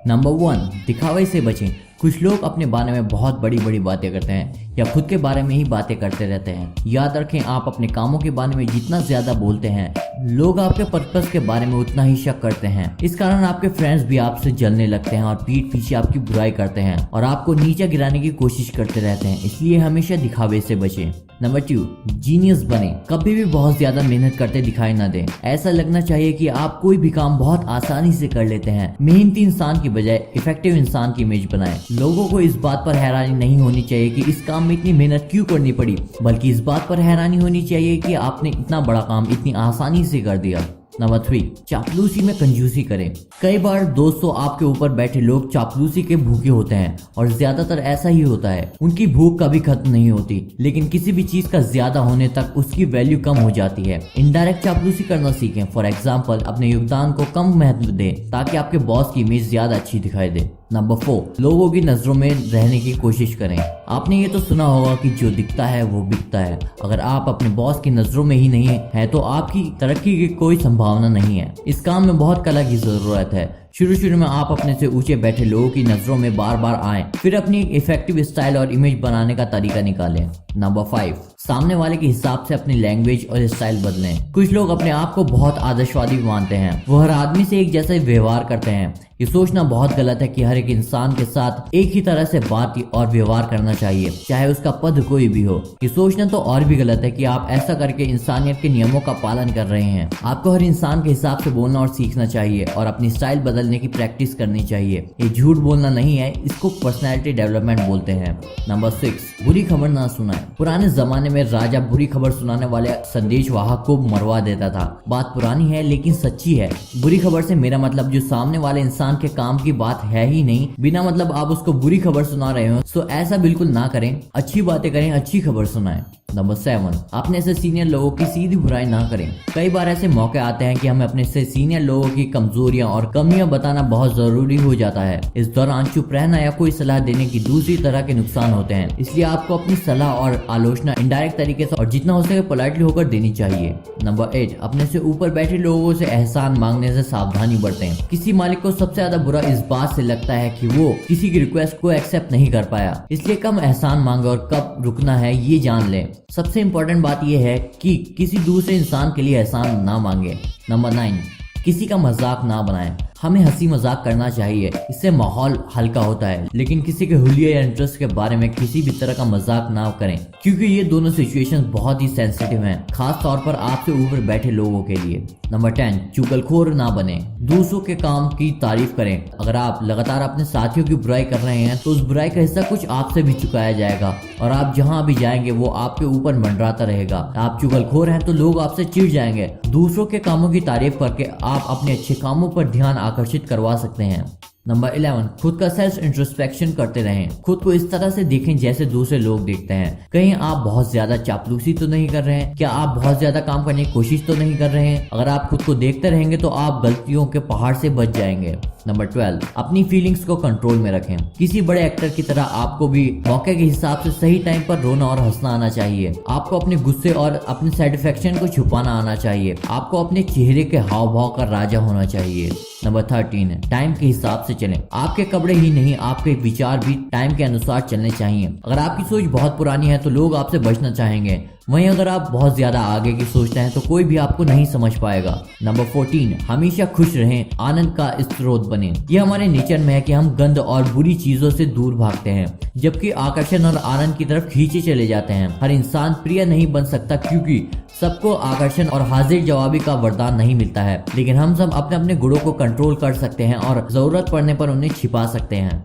Number 1, दिखावे से बचें। कुछ लोग अपने बारे में बहुत बड़ी बड़ी बातें करते हैं या खुद के बारे में ही बातें करते रहते हैं। याद रखें, आप अपने कामों के बारे में जितना ज्यादा बोलते हैं, लोग आपके पर्पस के बारे में उतना ही शक करते हैं। इस कारण आपके फ्रेंड्स भी आपसे जलने लगते हैं और पीठ पीछे आपकी बुराई करते हैं और आपको नीचे गिराने की कोशिश करते रहते हैं। इसलिए हमेशा दिखावे से बचें। नंबर 2, जीनियस बने। कभी भी बहुत ज्यादा मेहनत करते दिखाई ना दें। ऐसा लगना चाहिए कि आप कोई भी काम बहुत आसानी से कर लेते हैं। मेहनती इंसान की बजाय इफेक्टिव इंसान की इमेज बनाएं। लोगों को इस बात पर हैरानी नहीं होनी चाहिए कि इस काम में इतनी मेहनत क्यों करनी पड़ी, बल्कि इस बात पर हैरानी होनी चाहिए कि आपने इतना बड़ा काम इतनी आसानी से कर दिया। नंबर 3, चापलूसी में कंजूसी करें। कई बार दोस्तों, आपके ऊपर बैठे लोग चापलूसी के भूखे होते हैं और ज्यादातर ऐसा ही होता है। उनकी भूख कभी खत्म नहीं होती, लेकिन किसी भी चीज का ज्यादा होने तक उसकी वैल्यू कम हो जाती है। इनडायरेक्ट चापलूसी करना सीखें। फॉर एग्जाम्पल, अपने योगदान को कम महत्व दें ताकि आपके बॉस की इमेज ज्यादा अच्छी दिखाई दे। नंबर 4, लोगों की नजरों में रहने की कोशिश करें। आपने ये तो सुना होगा कि जो दिखता है वो बिकता है। अगर आप अपने बॉस की नजरों में ही नहीं है तो आपकी तरक्की की कोई संभावना नहीं है। इस काम में बहुत कला की जरूरत है। शुरू में आप अपने से ऊंचे बैठे लोगों की नजरों में बार बार आएं, फिर अपनी इफेक्टिव स्टाइल और इमेज बनाने का तरीका निकालें। नंबर 5, सामने वाले के हिसाब से अपनी लैंग्वेज और स्टाइल बदलें। कुछ लोग अपने आप को बहुत आदर्शवादी मानते हैं। वो हर आदमी से एक जैसा व्यवहार करते हैं। ये सोचना बहुत गलत है कि हर एक इंसान के साथ एक ही तरह से बात और व्यवहार करना चाहिए, चाहे उसका पद कोई भी हो। ये सोचना तो और भी गलत है कि आप ऐसा करके इंसानियत के नियमों का पालन कर रहे हैं। आपको हर इंसान के हिसाब से बोलना और सीखना चाहिए और अपनी स्टाइल बदलने की प्रैक्टिस करनी चाहिए। ये झूठ बोलना नहीं है, इसको पर्सनैलिटी डेवलपमेंट बोलते हैं। नंबर 6, बुरी खबर ना सुनाएं। पुराने जमाने में राजा बुरी खबर सुनाने वाले संदेश वाहक को मरवा देता था। बात पुरानी है लेकिन सच्ची है। बुरी खबर से मेरा मतलब जो सामने वाले इंसान के काम की बात है ही नहीं, बिना मतलब आप उसको बुरी खबर सुना रहे हो, तो ऐसा बिल्कुल ना करें। अच्छी बातें करें, अच्छी खबर सुनाएं। नंबर 7, अपने से सीनियर लोगों की सीधी बुराई ना करें। कई बार ऐसे मौके आते हैं कि हमें अपने से सीनियर लोगों की कमजोरियां और कमियां बताना बहुत जरूरी हो जाता है। इस दौरान चुप रहना या कोई सलाह देने की दूसरी तरह के नुकसान होते हैं। इसलिए आपको अपनी सलाह और आलोचना इनडायरेक्ट तरीके से और जितना हो सके पोलाइटली होकर देनी चाहिए। नंबर 8, अपने से ऊपर बैठे लोगों से एहसान मांगने से सावधानी बरतें। किसी मालिक को सबसे ज्यादा बुरा इस बात से लगता है कि वो किसी की रिक्वेस्ट को एक्सेप्ट नहीं कर पाया, इसलिए कम एहसान मांगे और कब रुकना है ये जान लें। सबसे इम्पोर्टेंट बात यह है कि किसी दूसरे इंसान के लिए एहसान ना मांगे। नंबर 9, किसी का मजाक ना बनाएं। हमें हंसी मजाक करना चाहिए, इससे माहौल हल्का होता है, लेकिन किसी के हुलिया या इंटरेस्ट के बारे में किसी भी तरह का मजाक ना करें, क्योंकि ये दोनों सिचुएशंस बहुत ही सेंसिटिव हैं, खास तौर पर आपसे ऊपर बैठे लोगों के लिए। नंबर 10, चुगलखोर ना बने। दूसरों के काम की तारीफ करें। अगर आप लगातार अपने साथियों की बुराई कर रहे हैं तो उस बुराई का हिस्सा कुछ आपसे भी चुकाया जाएगा और आप जहां भी जाएंगे वो आपके ऊपर मंडराता रहेगा। आप चुगलखोर हैं तो लोग आपसे चिढ़ जाएंगे। दूसरों के कामों की तारीफ करके आप अपने अच्छे कामों पर ध्यान आकर्षित करवा सकते हैं। नंबर 11, खुद का सेल्फ इंट्रोस्पेक्शन करते रहें। खुद को इस तरह से देखें जैसे दूसरे लोग देखते हैं। कहीं आप बहुत ज्यादा चापलूसी तो नहीं कर रहे हैं? क्या आप बहुत ज्यादा काम करने की कोशिश तो नहीं कर रहे हैं? अगर आप खुद को देखते रहेंगे तो आप गलतियों के पहाड़ से बच जाएंगे। नंबर 12, अपनी फीलिंग्स को कंट्रोल में रखें। किसी बड़े एक्टर की तरह आपको भी मौके के हिसाब से सही टाइम पर रोना और हंसना आना चाहिए। आपको अपने गुस्से और अपने सेटिस्फेक्शन को छुपाना आना चाहिए। आपको अपने चेहरे के हाव भाव का राजा होना चाहिए। नंबर 13, टाइम के हिसाब से चलें। आपके कपड़े ही नहीं, आपके विचार भी टाइम के अनुसार चलने चाहिए। अगर आपकी सोच बहुत पुरानी है तो लोग आपसे बचना चाहेंगे, वहीं अगर आप बहुत ज्यादा आगे की सोचते हैं तो कोई भी आपको नहीं समझ पाएगा। नंबर 14, हमेशा खुश रहें, आनंद का स्रोत बने। यह हमारे नेचर में है कि हम गंद और बुरी चीजों से दूर भागते हैं, जबकि आकर्षण और आनंद की तरफ खींचे चले जाते हैं। हर इंसान प्रिय नहीं बन सकता, क्योंकि सबको आकर्षण और हाजिर जवाबी का वरदान नहीं मिलता है, लेकिन हम सब अपने अपने गुणों को कंट्रोल कर सकते हैं और जरूरत पड़ने पर उन्हें छिपा सकते हैं।